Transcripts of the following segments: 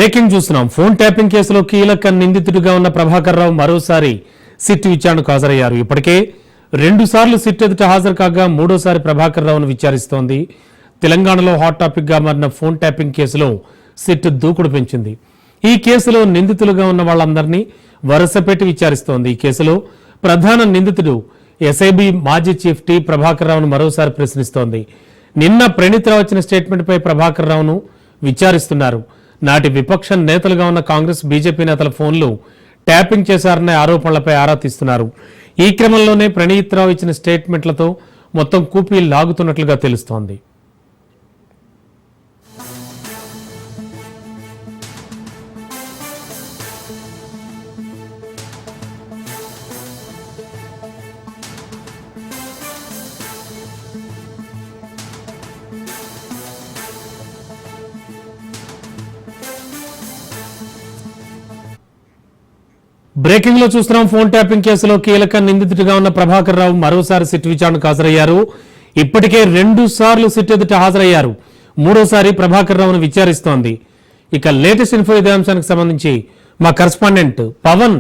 Breaking చూస్తున్నాం. Phone tapping కేసులో కీలక నిందితుడిగా ఉన్న ప్రభాకర్ రావు మరోసారి సిట్ విచారణకు హాజరయ్యారు. ఇప్పటికే 2 సార్లు సిట్ ఎదుట హాజరు కాగా మూడోసారి ప్రభాకర్ రావును విచారిస్తోంది. తెలంగాణలో హాట్ టాపిక్ గా మారిన ఫోన్ ట్యాపింగ్ కేసులో సిట్ దూకుడు పెంచింది. ఈ కేసులో నిందితులుగా ఉన్న వాళ్ళందరినీ వరుసపెట్టి విచారిస్తోంది. ఈ కేసులో ప్రధాన నిందితుడు ఎస్ఐబి మాజీ చీఫ్ టి ప్రభాకర్ రావును మరోసారి ప్రశ్నిస్తోంది. నిన్న ప్రణీత్ రావు ఇచ్చిన స్టేట్మెంట్ పై ప్రభాకర్ రావును విచారిస్తున్నారు. నాటి విపక్ష నేతలుగా ఉన్న కాంగ్రెస్ బీజేపీ నేతల ఫోన్లు ట్యాపింగ్ చేశారనే ఆరోపణలపై ఆరా తీస్తున్నారు. ఈ క్రమంలోనే ప్రణీత్ రావు ఇచ్చిన స్టేట్మెంట్లతో మొత్తం కూపీ లాగుతున్నట్లుగా తెలుస్తోంది. బ్రేకింగ్ లో చూస్తున్నాం. ఫోన్ ట్యాపింగ్ కేసులో కీలక నిందితుడిగా ఉన్న ప్రభాకర్ రావు మరోసారి సిట్ విచారణకు హాజరయ్యారు. ఇప్పటికే 2 సార్లు సిట్ ఎదుట హాజరయ్యారు. మూడోసారి ప్రభాకర్ రావును విచారిస్తోంది. ఇక లేటెస్ట్ ఇన్ఫో ఇదే అంశానికి సంబంధించి మా కరెస్పాండెంట్ పవన్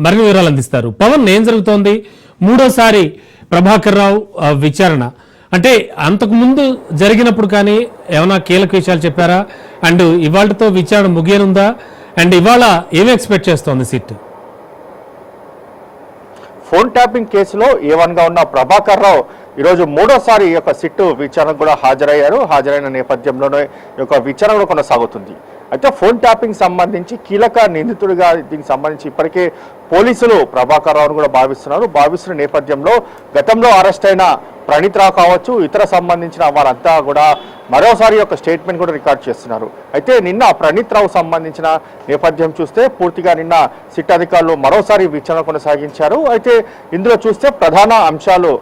మరిన్ని వివరాలు అందిస్తారు. పవన్, ఏం జరుగుతోంది? మూడోసారి ప్రభాకర్ రావు విచారణ అంటే అంతకు ముందు జరిగినప్పుడు కానీ ఏమైనా కీలక విషయాలు చెప్పారా? అండ్ ఇవాళతో విచారణ ముగియనుందా? అండ్ ఇవాళ ఏమి ఎక్స్పెక్ట్ చేస్తోంది సిట్? ఫోన్ ట్యాపింగ్ కేసులో ఏవన్గా ఉన్న ప్రభాకర్ రావు ఈరోజు మూడోసారి ఈ యొక్క సిట్టు విచారణకు కూడా హాజరైన నేపథ్యంలోనే ఈ యొక్క విచారణ కూడా కొనసాగుతుంది. అయితే ఫోన్ ట్యాపింగ్ సంబంధించి కీలక నిందితుడిగా దీనికి సంబంధించి ఇప్పటికే పోలీసులు ప్రభాకర్ రావును కూడా భావిస్తున్న నేపథ్యంలో గతంలో అరెస్ట్ అయిన ప్రణీత్ రావు కావచ్చు, ఇతర సంబంధించిన వారంతా కూడా మరోసారి యొక్క స్టేట్మెంట్ కూడా రికార్డ్ చేస్తున్నారు. అయితే నిన్న ప్రణీత్ రావు సంబంధించిన నేపథ్యం చూస్తే పూర్తిగా నిన్న సిట్ అధికారులు మరోసారి విచారణ కొనసాగించారు. అయితే ఇందులో చూస్తే ప్రధాన అంశాలు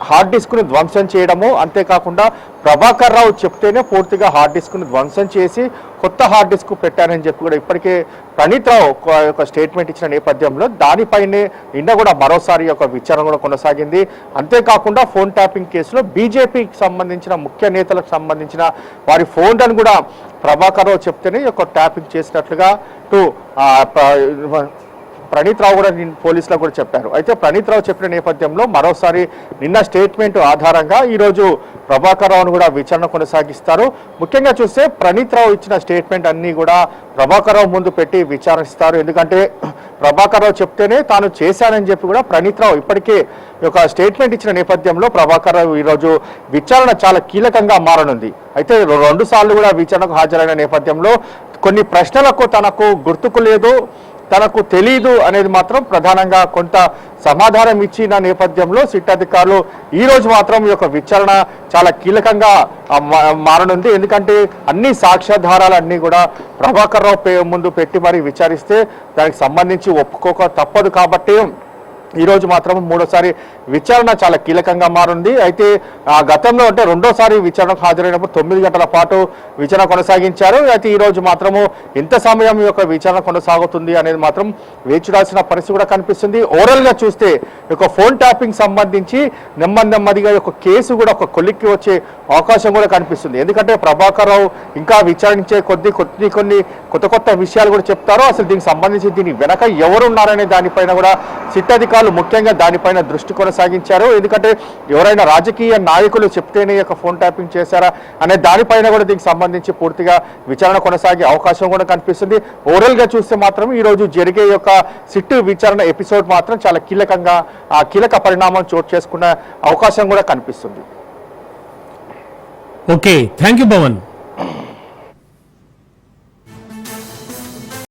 హార్డ్ డిస్క్ను ధ్వంసం చేయడము, అంతేకాకుండా ప్రభాకర్ రావు చెప్తేనే పూర్తిగా హార్డ్ డిస్క్ను ధ్వంసం చేసి కొత్త హార్డ్ డిస్క్ పెట్టారని చెప్పి కూడా ఇప్పటికే ప్రణీత్ రావు ఒక స్టేట్మెంట్ ఇచ్చిన నేపథ్యంలో దానిపైనే నిన్న కూడా మరోసారి యొక్క విచారణ కూడా కొనసాగింది. అంతేకాకుండా ఫోన్ ట్యాపింగ్ కేసులో బీజేపీకి సంబంధించిన ముఖ్య నేతలకు సంబంధించిన వారి ఫోన్లను కూడా ప్రభాకర్ రావు చెప్తేనే ఒక ట్యాపింగ్ చేసినట్లుగా ప్రణీత్ రావు కూడా పోలీసులకు కూడా చెప్పారు. అయితే ప్రణీత్ రావు చెప్పిన నేపథ్యంలో మరోసారి నిన్న స్టేట్మెంట్ ఆధారంగా ఈరోజు ప్రభాకర్ రావును కూడా విచారణ కొనసాగిస్తారు. ముఖ్యంగా చూస్తే ప్రణీత్ రావు ఇచ్చిన స్టేట్మెంట్ అన్ని కూడా ప్రభాకర్ రావు ముందు పెట్టి విచారిస్తారు. ఎందుకంటే ప్రభాకర్ రావు చెప్తేనే తాను చేశానని చెప్పి కూడా ప్రణీత్ రావు ఇప్పటికే ఒక స్టేట్మెంట్ ఇచ్చిన నేపథ్యంలో ప్రభాకర్ రావు ఈరోజు విచారణ చాలా కీలకంగా మారనుంది. అయితే 2 సార్లు కూడా విచారణకు హాజరైన నేపథ్యంలో కొన్ని ప్రశ్నలకు తనకు గుర్తుకు లేదు, తనకు తెలీదు అనేది మాత్రం ప్రధానంగా కొంత సమాధానం ఇచ్చిన నేపథ్యంలో సిట్ అధికారులు ఈ రోజు మాత్రం ఈ యొక్క విచారణ చాలా కీలకంగా మారనుంది. ఎందుకంటే అన్ని సాక్ష్యాధారాలు అన్నీ కూడా ప్రభాకర్ రావు ముందు పెట్టి మరి విచారిస్తే దానికి సంబంధించి ఒప్పుకోక తప్పదు. కాబట్టి ఈరోజు మాత్రం మూడోసారి విచారణ చాలా కీలకంగా మారింది. అయితే గతంలో అంటే రెండోసారి విచారణకు హాజరైనప్పుడు 9 గంటల పాటు విచారణ కొనసాగించారు. అయితే ఈరోజు మాత్రము ఎంత సమయం ఈ యొక్క విచారణ కొనసాగుతుంది అనేది మాత్రం వేచి చూడాల్సిన పరిస్థితి కూడా కనిపిస్తుంది. ఓవరాల్గా చూస్తే ఒక ఫోన్ ట్యాపింగ్ సంబంధించి నెమ్మదిగా ఒక కేసు కూడా ఒక కొలిక్కి వచ్చే అవకాశం కూడా కనిపిస్తుంది. ఎందుకంటే ప్రభాకర్ రావు ఇంకా విచారించే కొన్ని కొత్త విషయాలు కూడా చెప్తారు. అసలు దీనికి సంబంధించి దీని వెనక ఎవరున్నారనే దానిపైన కూడా సిట్ అధికారులు ముఖ్యంగా దానిపైన దృష్టి కొనసాగించారు. ఎందుకంటే ఎవరైనా రాజకీయ నాయకులు చెప్తేనే ఒక ఫోన్ ట్యాపింగ్ చేశారా అనే దానిపైన కూడా దీనికి సంబంధించి పూర్తిగా విచారణ కొనసాగే అవకాశం కూడా కనిపిస్తుంది. ఓవరాల్ గా చూస్తే మాత్రం ఈ రోజు జరిగే యొక్క సిట్ విచారణ ఎపిసోడ్ మాత్రం చాలా కీలక పరిణామం చోటు చేసుకునే అవకాశం కూడా కనిపిస్తుంది. Okay, thank you Bhavan.